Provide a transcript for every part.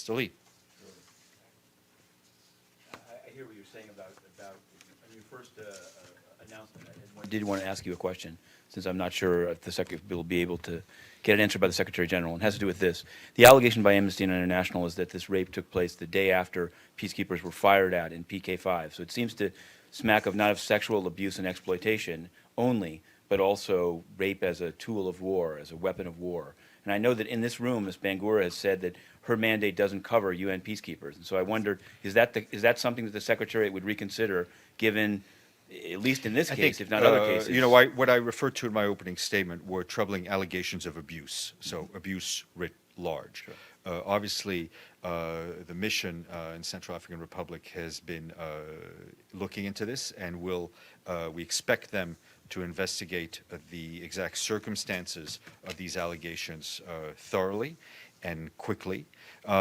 the lead. I hear what you're saying about on your first announcement. I did want to ask you a question, since I'm not sure if the Secretary will be able to get it answered by the Secretary General, and it has to do with this. The allegation by Amnesty International is that this rape took place the day after peacekeepers were fired at in PK5. So it seems to smack of not of sexual abuse and exploitation only, but also rape as a tool of war, as a weapon of war. And I know that in this room, Ms. Bangura has said that her mandate doesn't cover UN peacekeepers. And so I wondered, is that something that the Secretariat would reconsider, given, at least in this case, if not other cases? You know, what I referred to in my opening statement were troubling allegations of abuse, so abuse writ large. Sure. Obviously, the mission in Central African Republic has been looking into this, and we expect them to investigate the exact circumstances of these allegations thoroughly and quickly. We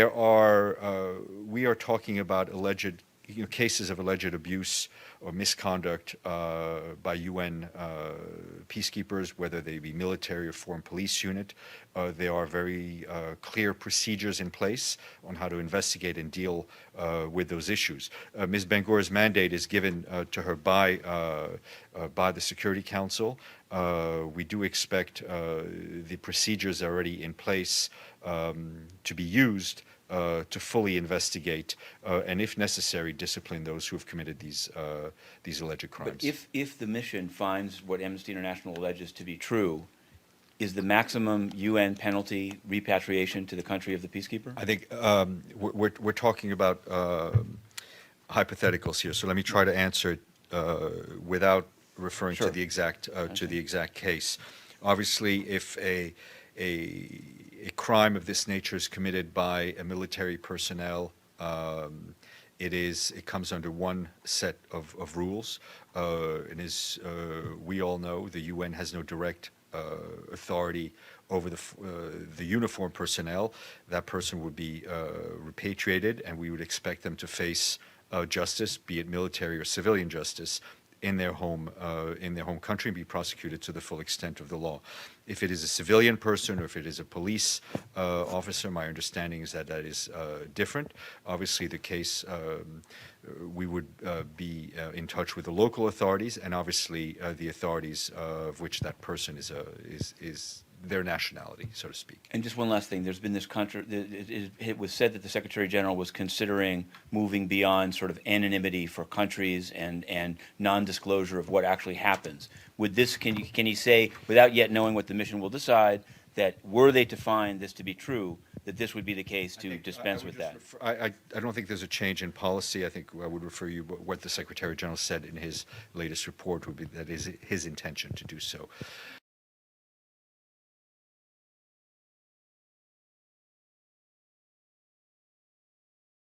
are talking about alleged cases of alleged abuse or misconduct by UN peacekeepers, whether they be military or foreign police unit. There are very clear procedures in place on how to investigate and deal with those issues. Ms. Bangura's mandate is given to her by the Security Council. We do expect the procedures already in place to be used to fully investigate and, if necessary, discipline those who have committed these alleged crimes. But if the mission finds what Amnesty International alleges to be true, is the maximum UN penalty repatriation to the country of the peacekeeper? I think we're talking about hypotheticals here, so let me try to answer it without referring Sure. to the exact case. Obviously, if a crime of this nature is committed by a military personnel, it comes under one set of rules. And as we all know, the UN has no direct authority over the uniformed personnel. That person would be repatriated, and we would expect them to face justice, be it military or civilian justice, in their home country, and be prosecuted to the full extent of the law. If it is a civilian person or if it is a police officer, my understanding is that is different. Obviously, the case we would be in touch with the local authorities, and obviously the authorities of which that person is their nationality, so to speak. And just one last thing, there's been this it was said that the Secretary General was considering moving beyond sort of anonymity for countries and non-disclosure of what actually happens. Would this, can you say, without yet knowing what the mission will decide, that were they to find this to be true, that this would be the case to dispense with that? I don't think there's a change in policy. I think I would refer you what the Secretary General said in his latest report would be that is his intention to do so.